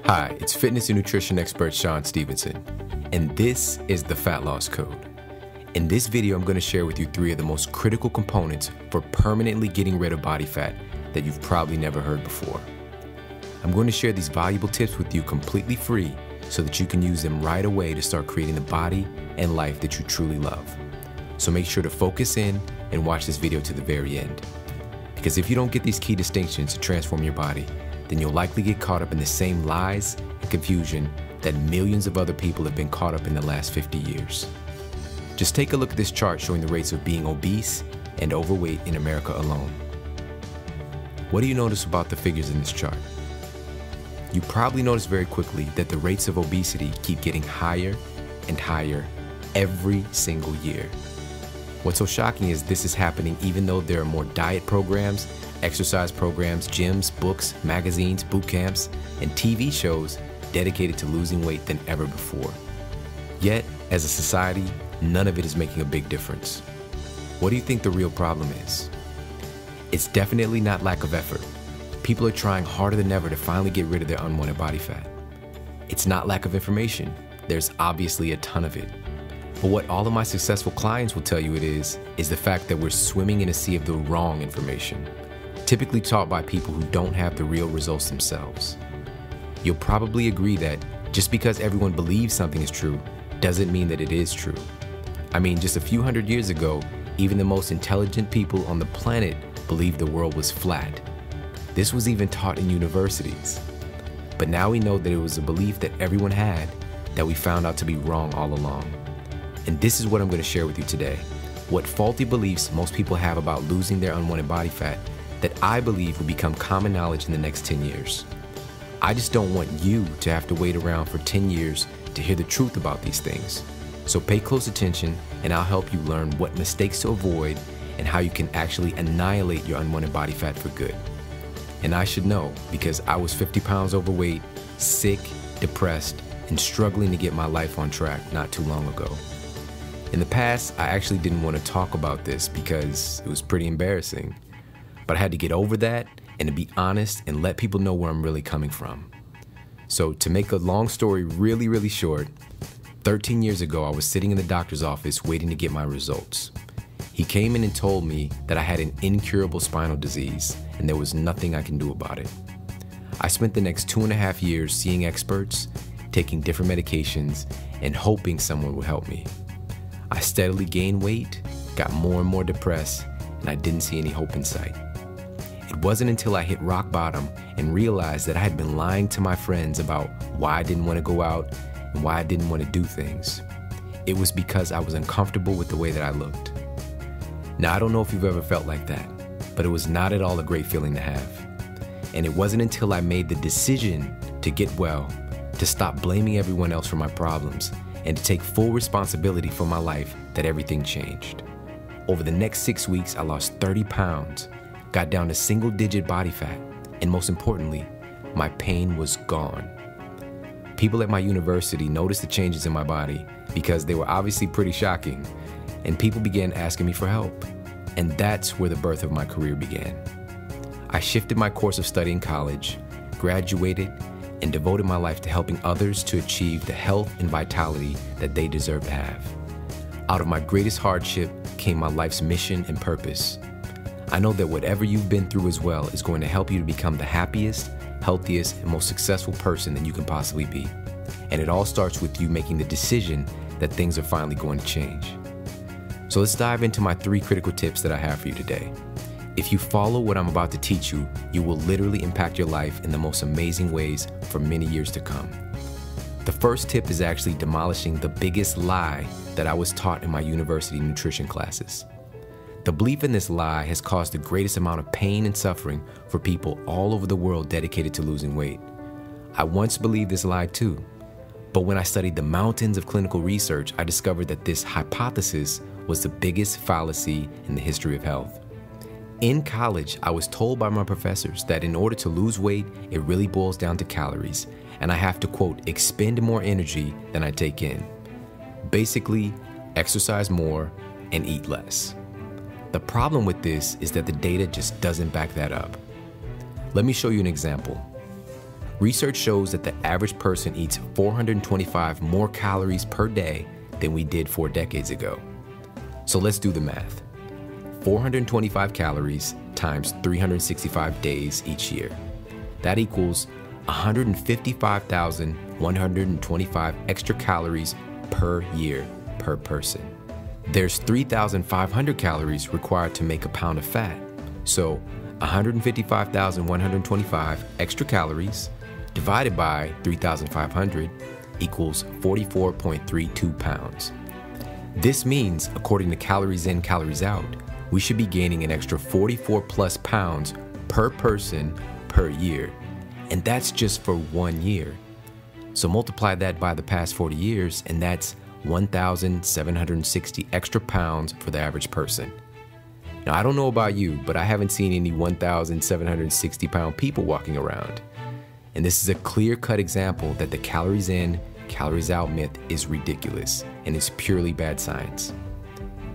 Hi, it's fitness and nutrition expert Sean Stevenson, and this is the Fat Loss Code. In this video, I'm going to share with you 3 of the most critical components for permanently getting rid of body fat that you've probably never heard before. I'm going to share these valuable tips with you completely free so that you can use them right away to start creating the body and life that you truly love. So make sure to focus in and watch this video to the very end. Because if you don't get these key distinctions to transform your body, then you'll likely get caught up in the same lies and confusion that millions of other people have been caught up in the last 50 years. Just take a look at this chart showing the rates of being obese and overweight in America alone. What do you notice about the figures in this chart? You probably notice very quickly that the rates of obesity keep getting higher and higher every single year. What's so shocking is this is happening even though there are more diet programs, exercise programs, gyms, books, magazines, boot camps, and TV shows dedicated to losing weight than ever before. Yet, as a society, none of it is making a big difference. What do you think the real problem is? It's definitely not lack of effort. People are trying harder than ever to finally get rid of their unwanted body fat. It's not lack of information. There's obviously a ton of it. But what all of my successful clients will tell you it is the fact that we're swimming in a sea of the wrong information, typically taught by people who don't have the real results themselves. You'll probably agree that just because everyone believes something is true doesn't mean that it is true. I mean, just a few hundred years ago, even the most intelligent people on the planet believed the world was flat. This was even taught in universities. But now we know that it was a belief that everyone had that we found out to be wrong all along. And this is what I'm going to share with you today. What faulty beliefs most people have about losing their unwanted body fat that I believe will become common knowledge in the next 10 years. I just don't want you to have to wait around for 10 years to hear the truth about these things. So pay close attention and I'll help you learn what mistakes to avoid and how you can actually annihilate your unwanted body fat for good. And I should know because I was 50 pounds overweight, sick, depressed, and struggling to get my life on track not too long ago. In the past, I actually didn't want to talk about this because it was pretty embarrassing. But I had to get over that and to be honest and let people know where I'm really coming from. So to make a long story really short, 13 years ago, I was sitting in the doctor's office waiting to get my results. He came in and told me that I had an incurable spinal disease and there was nothing I can do about it. I spent the next 2.5 years seeing experts, taking different medications, and hoping someone would help me. I steadily gained weight, got more and more depressed, and I didn't see any hope in sight. It wasn't until I hit rock bottom and realized that I had been lying to my friends about why I didn't want to go out and why I didn't want to do things. It was because I was uncomfortable with the way that I looked. Now, I don't know if you've ever felt like that, but it was not at all a great feeling to have. And it wasn't until I made the decision to get well, to stop blaming everyone else for my problems, and to take full responsibility for my life that everything changed. Over the next 6 weeks, I lost 30 pounds, got down to single-digit body fat, and most importantly, my pain was gone. People at my university noticed the changes in my body because they were obviously pretty shocking, and people began asking me for help. And that's where the birth of my career began. I shifted my course of study in college, graduated, and devoted my life to helping others to achieve the health and vitality that they deserve to have. Out of my greatest hardship came my life's mission and purpose. I know that whatever you've been through as well is going to help you to become the happiest, healthiest, and most successful person that you can possibly be. And it all starts with you making the decision that things are finally going to change. So let's dive into my 3 critical tips that I have for you today. If you follow what I'm about to teach you, you will literally impact your life in the most amazing ways for many years to come. The first tip is actually demolishing the biggest lie that I was taught in my university nutrition classes. The belief in this lie has caused the greatest amount of pain and suffering for people all over the world dedicated to losing weight. I once believed this lie too, but when I studied the mountains of clinical research, I discovered that this hypothesis was the biggest fallacy in the history of health. In college, I was told by my professors that in order to lose weight, it really boils down to calories, and I have to, quote, expend more energy than I take in. Basically, exercise more and eat less. The problem with this is that the data just doesn't back that up. Let me show you an example. Research shows that the average person eats 425 more calories per day than we did 4 decades ago. So let's do the math. 425 calories times 365 days each year. That equals 155,125 extra calories per year per person. There's 3,500 calories required to make a pound of fat. So 155,125 extra calories divided by 3,500 equals 44.32 pounds. This means, according to Calories In, Calories Out, we should be gaining an extra 44 plus pounds per person per year. And that's just for 1 year. So multiply that by the past 40 years, and that's 1,760 extra pounds for the average person. Now, I don't know about you, but I haven't seen any 1,760 pound people walking around. And this is a clear-cut example that the calories in, calories out myth is ridiculous and is purely bad science.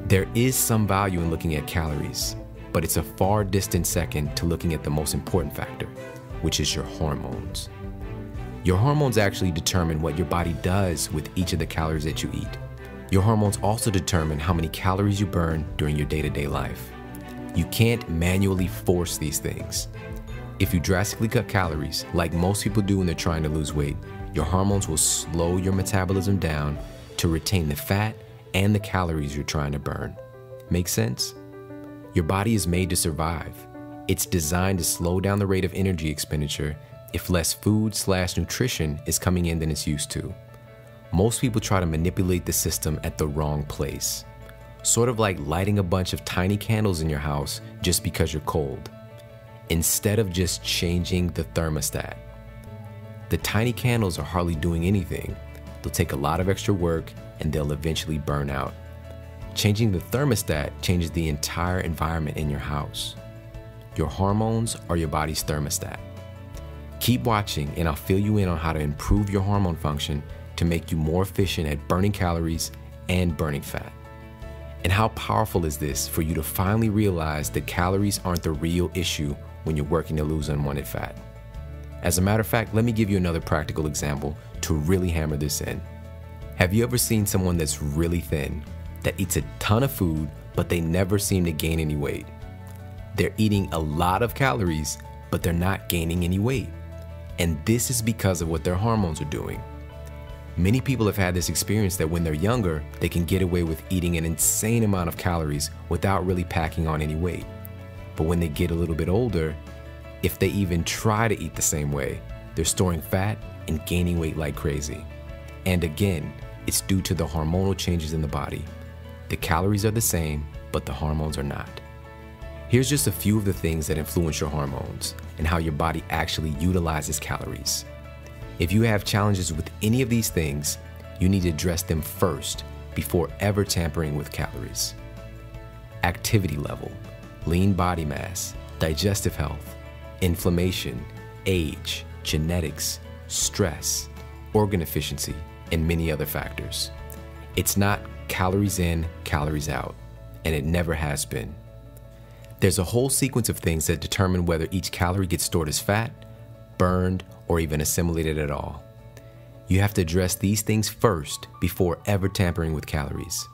There is some value in looking at calories, but it's a far distant second to looking at the most important factor, which is your hormones. Your hormones actually determine what your body does with each of the calories that you eat. Your hormones also determine how many calories you burn during your day-to-day life. You can't manually force these things. If you drastically cut calories, like most people do when they're trying to lose weight, your hormones will slow your metabolism down to retain the fat and the calories you're trying to burn. Make sense? Your body is made to survive. It's designed to slow down the rate of energy expenditure if less food/nutrition is coming in than it's used to. Most people try to manipulate the system at the wrong place. Sort of like lighting a bunch of tiny candles in your house just because you're cold, instead of just changing the thermostat. The tiny candles are hardly doing anything. They'll take a lot of extra work and they'll eventually burn out. Changing the thermostat changes the entire environment in your house. Your hormones are your body's thermostat. Keep watching and I'll fill you in on how to improve your hormone function to make you more efficient at burning calories and burning fat. And how powerful is this for you to finally realize that calories aren't the real issue when you're working to lose unwanted fat? As a matter of fact, let me give you another practical example to really hammer this in. Have you ever seen someone that's really thin, that eats a ton of food, but they never seem to gain any weight? They're eating a lot of calories, but they're not gaining any weight. And this is because of what their hormones are doing. Many people have had this experience that when they're younger, they can get away with eating an insane amount of calories without really packing on any weight. But when they get a little bit older, if they even try to eat the same way, they're storing fat and gaining weight like crazy. And again, it's due to the hormonal changes in the body. The calories are the same, but the hormones are not. Here's just a few of the things that influence your hormones and how your body actually utilizes calories. If you have challenges with any of these things, you need to address them first before ever tampering with calories. Activity level, lean body mass, digestive health, inflammation, age, genetics, stress, organ efficiency, and many other factors. It's not calories in, calories out, and it never has been. There's a whole sequence of things that determine whether each calorie gets stored as fat, burned, or even assimilated at all. You have to address these things first before ever tampering with calories.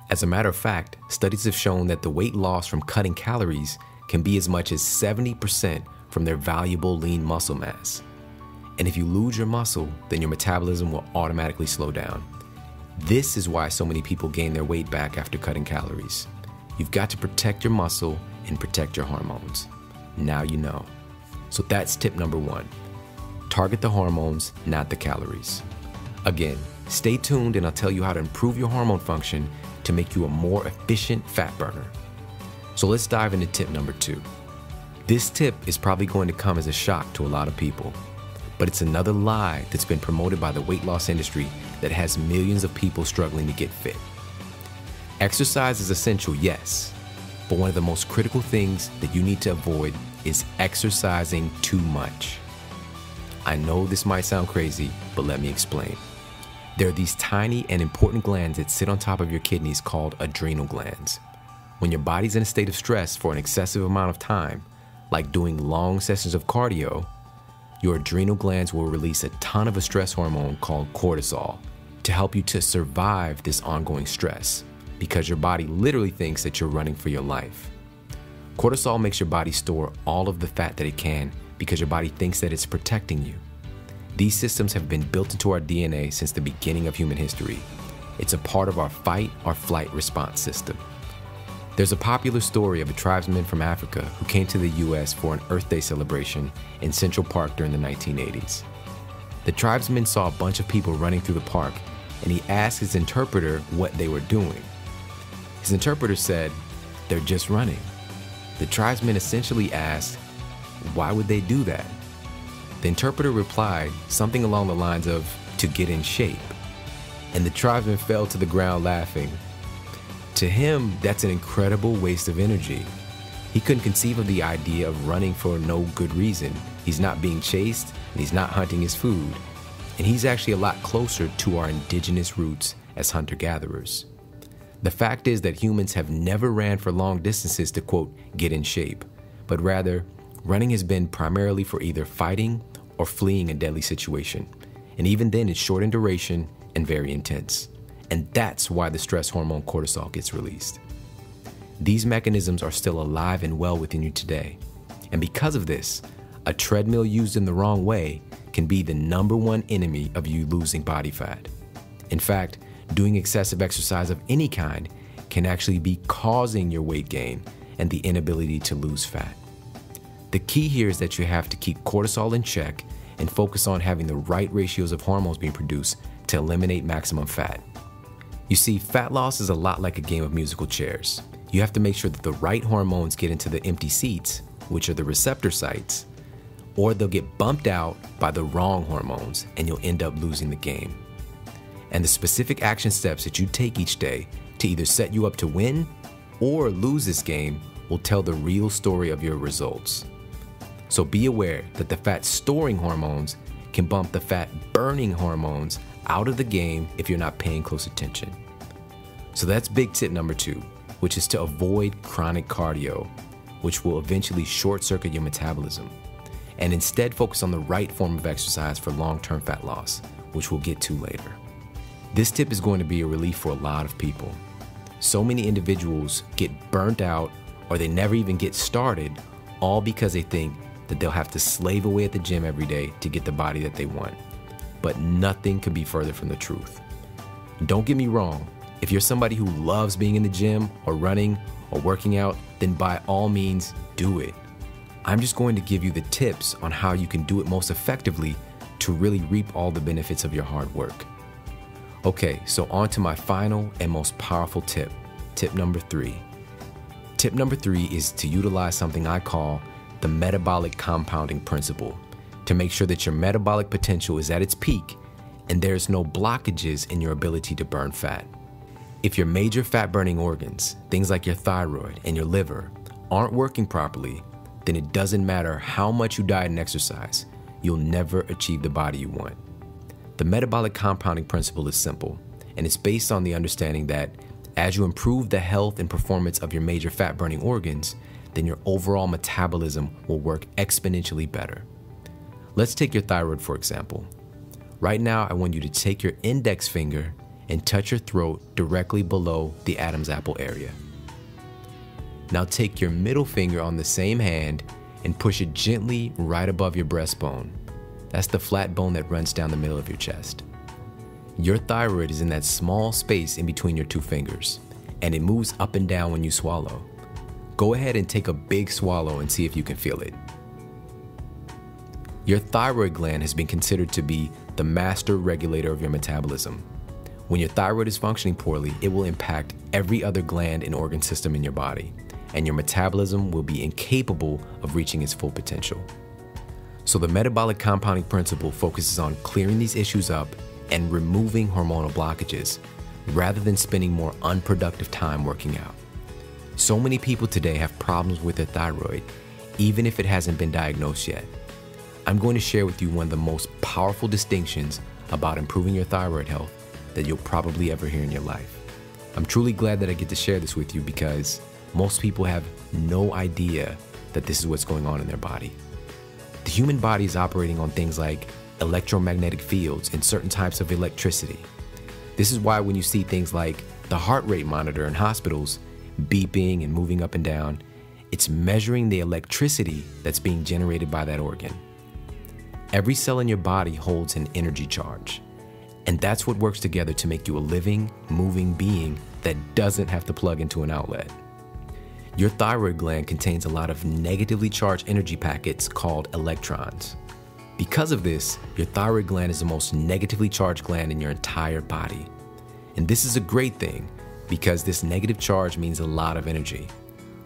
As a matter of fact, studies have shown that the weight loss from cutting calories can be as much as 70% from their valuable lean muscle mass. And if you lose your muscle, then your metabolism will automatically slow down. This is why so many people gain their weight back after cutting calories. You've got to protect your muscle and protect your hormones. Now you know. So that's tip number 1. Target the hormones, not the calories. Again, stay tuned and I'll tell you how to improve your hormone function to make you a more efficient fat burner. So let's dive into tip number 2. This tip is probably going to come as a shock to a lot of people, but it's another lie that's been promoted by the weight loss industry that has millions of people struggling to get fit. Exercise is essential, yes, but one of the most critical things that you need to avoid is exercising too much. I know this might sound crazy, but let me explain. There are these tiny and important glands that sit on top of your kidneys called adrenal glands. When your body's in a state of stress for an excessive amount of time, like doing long sessions of cardio, your adrenal glands will release a ton of a stress hormone called cortisol to help you to survive this ongoing stress, because your body literally thinks that you're running for your life. Cortisol makes your body store all of the fat that it can because your body thinks that it's protecting you. These systems have been built into our DNA since the beginning of human history. It's a part of our fight or flight response system. There's a popular story of a tribesman from Africa who came to the US for an Earth Day celebration in Central Park during the 1980s. The tribesman saw a bunch of people running through the park, and he asked his interpreter what they were doing. His interpreter said, "They're just running." The tribesman essentially asked, "Why would they do that?" The interpreter replied something along the lines of, "To get in shape." And the tribesman fell to the ground laughing. To him, that's an incredible waste of energy. He couldn't conceive of the idea of running for no good reason. He's not being chased, and he's not hunting his food. And he's actually a lot closer to our indigenous roots as hunter-gatherers. The fact is that humans have never ran for long distances to, quote, get in shape, but rather, running has been primarily for either fighting or fleeing a deadly situation. And even then, it's short in duration and very intense. And that's why the stress hormone cortisol gets released. These mechanisms are still alive and well within you today. And because of this, a treadmill used in the wrong way can be the #1 enemy of you losing body fat. In fact, doing excessive exercise of any kind can actually be causing your weight gain and the inability to lose fat. The key here is that you have to keep cortisol in check and focus on having the right ratios of hormones being produced to eliminate maximum fat. You see, fat loss is a lot like a game of musical chairs. You have to make sure that the right hormones get into the empty seats, which are the receptor sites, or they'll get bumped out by the wrong hormones and you'll end up losing the game. And the specific action steps that you take each day to either set you up to win or lose this game will tell the real story of your results. So be aware that the fat storing hormones can bump the fat burning hormones out of the game if you're not paying close attention. So that's big tip #2, which is to avoid chronic cardio, which will eventually short circuit your metabolism, and instead focus on the right form of exercise for long-term fat loss, which we'll get to later. This tip is going to be a relief for a lot of people. So many individuals get burnt out or they never even get started, all because they think that they'll have to slave away at the gym every day to get the body that they want. But nothing could be further from the truth. Don't get me wrong, if you're somebody who loves being in the gym or running or working out, then by all means, do it. I'm just going to give you the tips on how you can do it most effectively to really reap all the benefits of your hard work. Okay, so on to my final and most powerful tip, tip #3. Tip #3 is to utilize something I call the metabolic compounding principle to make sure that your metabolic potential is at its peak and there's no blockages in your ability to burn fat. If your major fat burning organs, things like your thyroid and your liver, aren't working properly, then it doesn't matter how much you diet and exercise, you'll never achieve the body you want. The metabolic compounding principle is simple, and it's based on the understanding that as you improve the health and performance of your major fat burning organs, then your overall metabolism will work exponentially better. Let's take your thyroid for example. Right now, I want you to take your index finger and touch your throat directly below the Adam's apple area. Now take your middle finger on the same hand and push it gently right above your breastbone. That's the flat bone that runs down the middle of your chest. Your thyroid is in that small space in between your two fingers, and it moves up and down when you swallow. Go ahead and take a big swallow and see if you can feel it. Your thyroid gland has been considered to be the master regulator of your metabolism. When your thyroid is functioning poorly, it will impact every other gland and organ system in your body, and your metabolism will be incapable of reaching its full potential. So the metabolic compounding principle focuses on clearing these issues up and removing hormonal blockages, rather than spending more unproductive time working out. So many people today have problems with their thyroid, even if it hasn't been diagnosed yet. I'm going to share with you one of the most powerful distinctions about improving your thyroid health that you'll probably ever hear in your life. I'm truly glad that I get to share this with you because most people have no idea that this is what's going on in their body. The human body is operating on things like electromagnetic fields and certain types of electricity. This is why when you see things like the heart rate monitor in hospitals beeping and moving up and down, it's measuring the electricity that's being generated by that organ. Every cell in your body holds an energy charge, and that's what works together to make you a living, moving being that doesn't have to plug into an outlet. Your thyroid gland contains a lot of negatively charged energy packets called electrons. Because of this, your thyroid gland is the most negatively charged gland in your entire body. And this is a great thing because this negative charge means a lot of energy.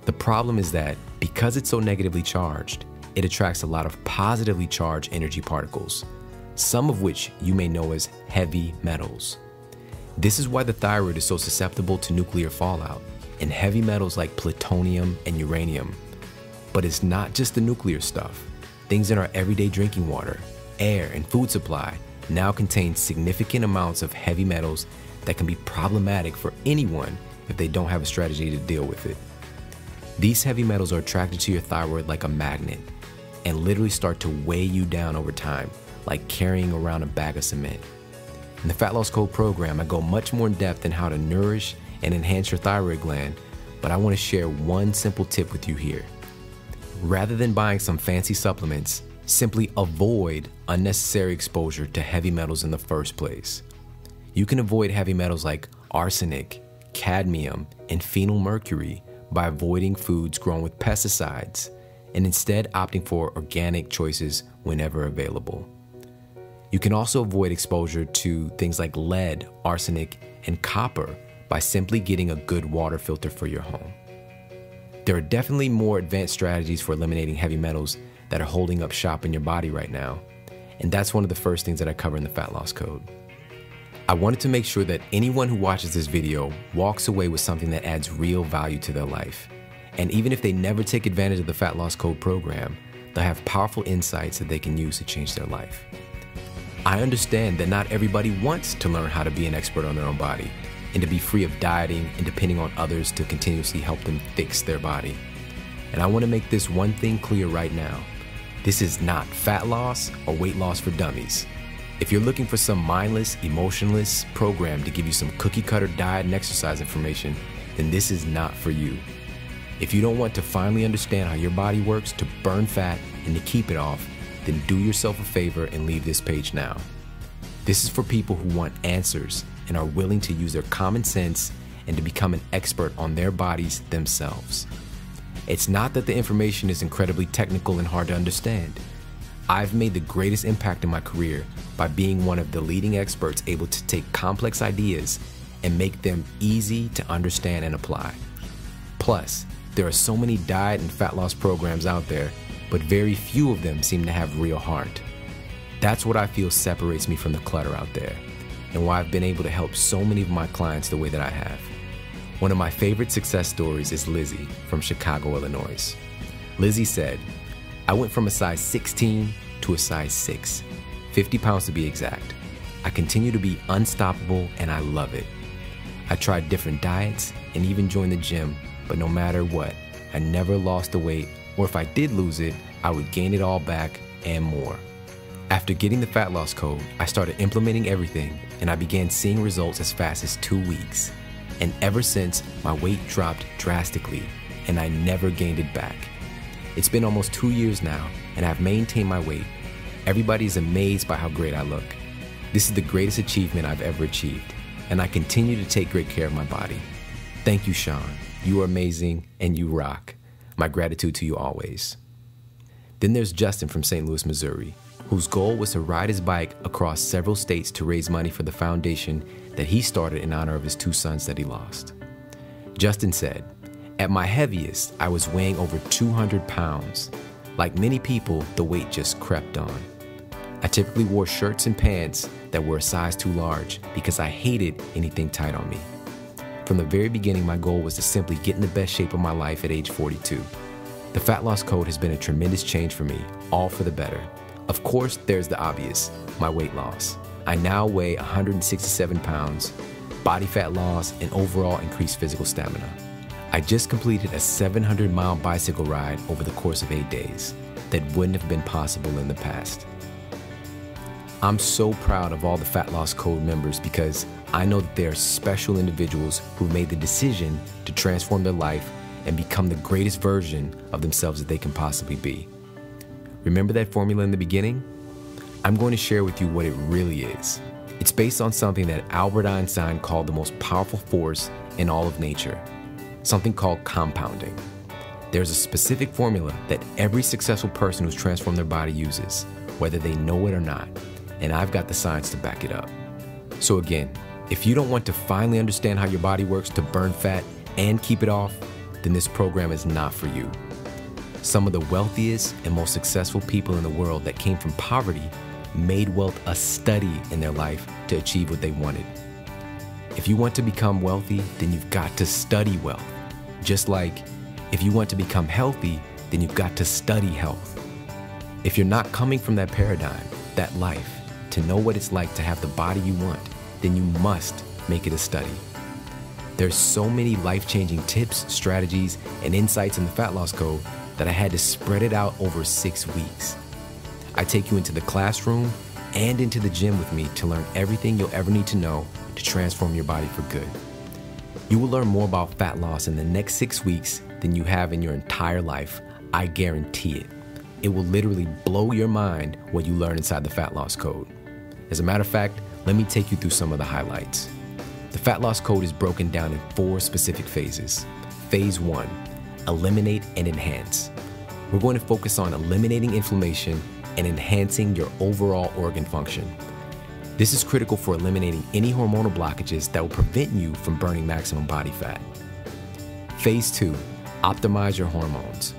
The problem is that because it's so negatively charged, it attracts a lot of positively charged energy particles, some of which you may know as heavy metals. This is why the thyroid is so susceptible to nuclear fallout and heavy metals like plutonium and uranium. But it's not just the nuclear stuff. Things in our everyday drinking water, air, and food supply now contain significant amounts of heavy metals that can be problematic for anyone if they don't have a strategy to deal with it. These heavy metals are attracted to your thyroid like a magnet and literally start to weigh you down over time, like carrying around a bag of cement. In the Fat Loss Code program, I go much more in depth in how to nourish and enhance your thyroid gland, but I want to share one simple tip with you here. Rather than buying some fancy supplements, simply avoid unnecessary exposure to heavy metals in the first place. You can avoid heavy metals like arsenic, cadmium, and phenylmercury by avoiding foods grown with pesticides and instead opting for organic choices whenever available. You can also avoid exposure to things like lead, arsenic, and copper by simply getting a good water filter for your home. There are definitely more advanced strategies for eliminating heavy metals that are holding up shop in your body right now, and that's one of the first things that I cover in the Fat Loss Code. I wanted to make sure that anyone who watches this video walks away with something that adds real value to their life. And even if they never take advantage of the Fat Loss Code program, they'll have powerful insights that they can use to change their life. I understand that not everybody wants to learn how to be an expert on their own body and to be free of dieting and depending on others to continuously help them fix their body. And I want to make this one thing clear right now. This is not fat loss or weight loss for dummies. If you're looking for some mindless, emotionless program to give you some cookie cutter diet and exercise information, then this is not for you. If you don't want to finally understand how your body works to burn fat and to keep it off, then do yourself a favor and leave this page now. This is for people who want answers and are willing to use their common sense and to become an expert on their bodies themselves. It's not that the information is incredibly technical and hard to understand. I've made the greatest impact in my career by being one of the leading experts able to take complex ideas and make them easy to understand and apply. Plus, there are so many diet and fat loss programs out there, but very few of them seem to have real heart. That's what I feel separates me from the clutter out there, and why I've been able to help so many of my clients the way that I have. One of my favorite success stories is Lizzie from Chicago, Illinois. Lizzie said, "I went from a size 16 to a size 6, 50 pounds to be exact. I continue to be unstoppable and I love it. I tried different diets and even joined the gym, but no matter what, I never lost the weight, or if I did lose it, I would gain it all back and more. After getting the Fat Loss Code, I started implementing everything and I began seeing results as fast as 2 weeks. And ever since, my weight dropped drastically and I never gained it back. It's been almost 2 years now and I've maintained my weight. Everybody is amazed by how great I look. This is the greatest achievement I've ever achieved, and I continue to take great care of my body. Thank you, Sean. You are amazing and you rock. My gratitude to you always." Then there's Justin from St. Louis, Missouri, whose goal was to ride his bike across several states to raise money for the foundation that he started in honor of his 2 sons that he lost. Justin said, "At my heaviest, I was weighing over 200 pounds. Like many people, the weight just crept on. I typically wore shirts and pants that were a size too large because I hated anything tight on me. From the very beginning, my goal was to simply get in the best shape of my life at age 42. The Fat Loss Code has been a tremendous change for me, all for the better. Of course, there's the obvious, my weight loss. I now weigh 167 pounds, body fat loss, and overall increased physical stamina. I just completed a 700-mile bicycle ride over the course of 8 days. that wouldn't have been possible in the past. I'm so proud of all the Fat Loss Code members because I know that they are special individuals who made the decision to transform their life and become the greatest version of themselves that they can possibly be. Remember that formula in the beginning? I'm going to share with you what it really is. It's based on something that Albert Einstein called the most powerful force in all of nature, something called compounding. There's a specific formula that every successful person who's transformed their body uses, whether they know it or not, and I've got the science to back it up. So again, if you don't want to finally understand how your body works to burn fat and keep it off, then this program is not for you. Some of the wealthiest and most successful people in the world that came from poverty made wealth a study in their life to achieve what they wanted. If you want to become wealthy, then you've got to study wealth. Just like if you want to become healthy, then you've got to study health. If you're not coming from that paradigm, that life, to know what it's like to have the body you want, then you must make it a study. There's so many life-changing tips, strategies, and insights in the Fat Loss Code that I had to spread it out over 6 weeks. I take you into the classroom and into the gym with me to learn everything you'll ever need to know to transform your body for good. You will learn more about fat loss in the next 6 weeks than you have in your entire life. I guarantee it. It will literally blow your mind what you learn inside the Fat Loss Code. As a matter of fact, let me take you through some of the highlights. The Fat Loss Code is broken down in 4 specific phases. Phase 1, eliminate and enhance. We're going to focus on eliminating inflammation and enhancing your overall organ function. This is critical for eliminating any hormonal blockages that will prevent you from burning maximum body fat. Phase 2, optimize your hormones.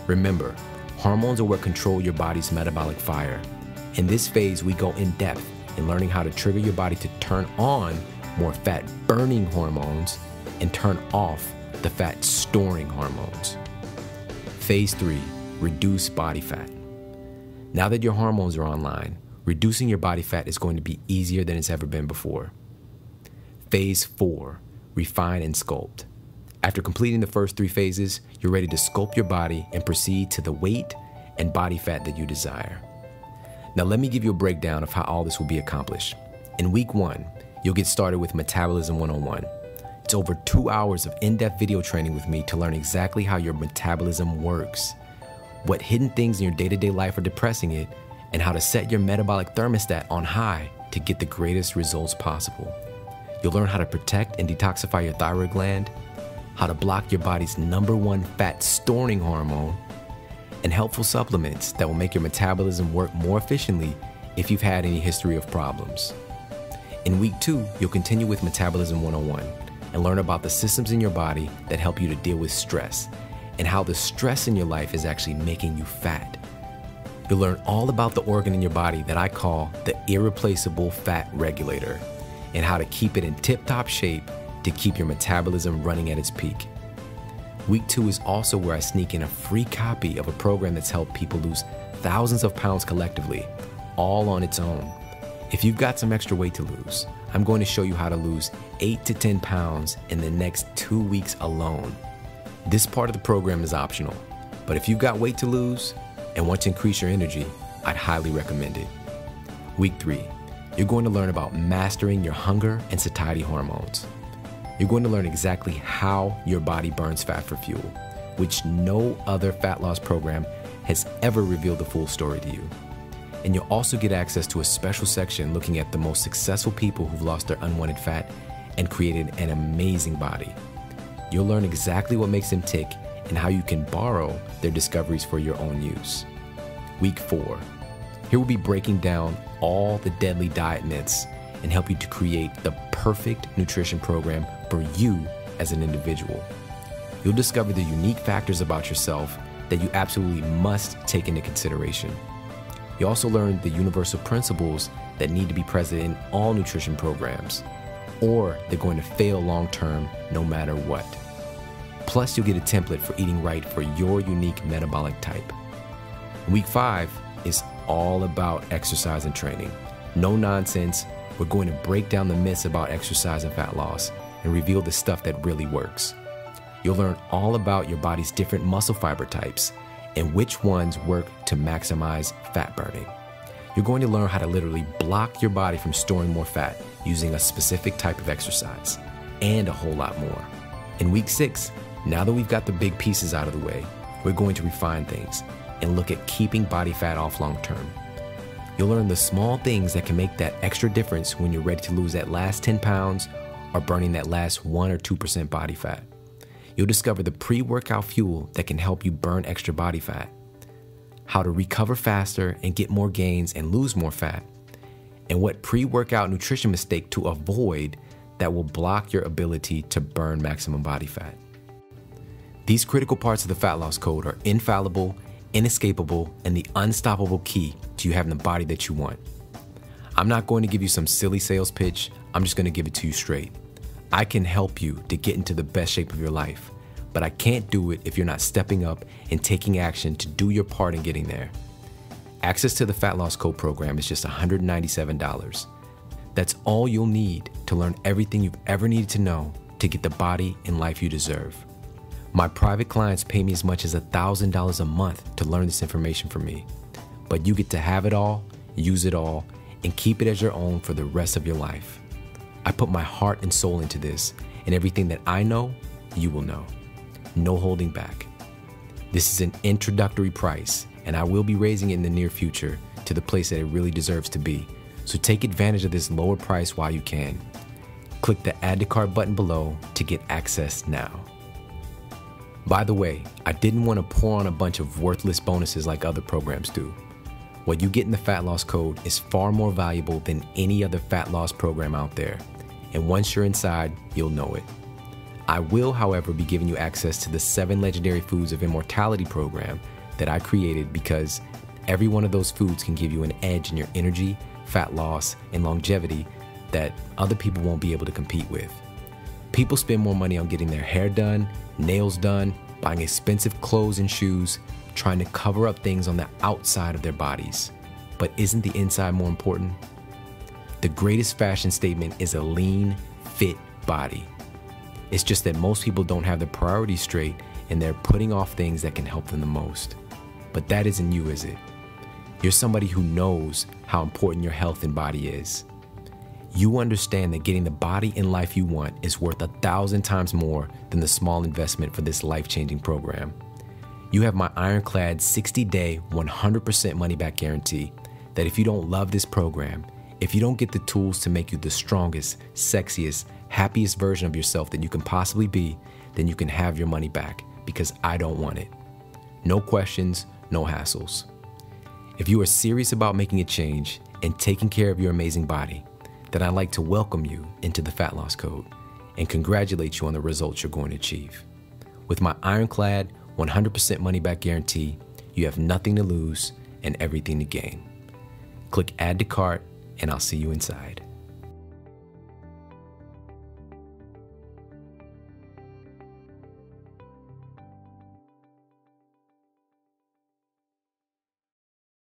Remember, hormones are what control your body's metabolic fire. In this phase, we go in depth in learning how to trigger your body to turn on more fat-burning hormones and turn off the fat-storing hormones. Phase 3, reduce body fat. Now that your hormones are online, reducing your body fat is going to be easier than it's ever been before. Phase 4, refine and sculpt. After completing the first 3 phases, you're ready to sculpt your body and proceed to the weight and body fat that you desire. Now let me give you a breakdown of how all this will be accomplished. In week 1, you'll get started with Metabolism 101. It's over 2 hours of in-depth video training with me to learn exactly how your metabolism works, what hidden things in your day-to-day life are depressing it, and how to set your metabolic thermostat on high to get the greatest results possible. You'll learn how to protect and detoxify your thyroid gland, how to block your body's #1 fat-storing hormone, and helpful supplements that will make your metabolism work more efficiently if you've had any history of problems. In week 2, you'll continue with Metabolism 101 and learn about the systems in your body that help you to deal with stress and how the stress in your life is actually making you fat. You'll learn all about the organ in your body that I call the irreplaceable fat regulator and how to keep it in tip-top shape to keep your metabolism running at its peak. Week 2 is also where I sneak in a free copy of a program that's helped people lose thousands of pounds collectively, all on its own. If you've got some extra weight to lose, I'm going to show you how to lose 8 to 10 pounds in the next 2 weeks alone. This part of the program is optional, but if you've got weight to lose and want to increase your energy, I'd highly recommend it. Week 3, you're going to learn about mastering your hunger and satiety hormones. You're going to learn exactly how your body burns fat for fuel, which no other fat loss program has ever revealed the full story to you. And you'll also get access to a special section looking at the most successful people who've lost their unwanted fat and created an amazing body. You'll learn exactly what makes them tick and how you can borrow their discoveries for your own use. Week 4, here we'll be breaking down all the deadly diet myths and help you to create the perfect nutrition program for you as an individual. You'll discover the unique factors about yourself that you absolutely must take into consideration. You also learn the universal principles that need to be present in all nutrition programs, or they're going to fail long-term no matter what. Plus, you'll get a template for eating right for your unique metabolic type. Week 5 is all about exercise and training. No nonsense. We're going to break down the myths about exercise and fat loss and reveal the stuff that really works. You'll learn all about your body's different muscle fiber types and which ones work to maximize fat burning. You're going to learn how to literally block your body from storing more fat using a specific type of exercise, and a whole lot more. In week 6, now that we've got the big pieces out of the way, we're going to refine things and look at keeping body fat off long term. You'll learn the small things that can make that extra difference when you're ready to lose that last 10 pounds or burning that last 1 or 2% body fat. You'll discover the pre-workout fuel that can help you burn extra body fat, how to recover faster and get more gains and lose more fat, and what pre-workout nutrition mistake to avoid that will block your ability to burn maximum body fat. These critical parts of the fat loss code are infallible, inescapable, and the unstoppable key to you having the body that you want. I'm not going to give you some silly sales pitch. I'm just going to give it to you straight. I can help you to get into the best shape of your life, but I can't do it if you're not stepping up and taking action to do your part in getting there. Access to the Fat Loss Code program is just $197. That's all you'll need to learn everything you've ever needed to know to get the body and life you deserve. My private clients pay me as much as $1,000 a month to learn this information from me, but you get to have it all, use it all, and keep it as your own for the rest of your life. I put my heart and soul into this, and everything that I know, you will know. No holding back. This is an introductory price, and I will be raising it in the near future to the place that it really deserves to be. So take advantage of this lower price while you can. Click the Add to Cart button below to get access now. By the way, I didn't want to pour on a bunch of worthless bonuses like other programs do. What you get in the Fat Loss Code is far more valuable than any other fat loss program out there. And once you're inside, you'll know it. I will, however, be giving you access to the 7 Legendary Foods of Immortality program that I created because every one of those foods can give you an edge in your energy, fat loss, and longevity that other people won't be able to compete with. People spend more money on getting their hair done, nails done, buying expensive clothes and shoes, trying to cover up things on the outside of their bodies. But isn't the inside more important? The greatest fashion statement is a lean, fit body. It's just that most people don't have their priorities straight and they're putting off things that can help them the most. But that isn't you, is it? You're somebody who knows how important your health and body is. You understand that getting the body and life you want is worth 1,000 times more than the small investment for this life-changing program. You have my ironclad 60-day, 100% money-back guarantee that if you don't love this program, if you don't get the tools to make you the strongest, sexiest, happiest version of yourself that you can possibly be, then you can have your money back because I don't want it. No questions, no hassles. If you are serious about making a change and taking care of your amazing body, then I'd like to welcome you into the Fat Loss Code and congratulate you on the results you're going to achieve. With my ironclad 100% money back guarantee, you have nothing to lose and everything to gain. Click Add to Cart and I'll see you inside.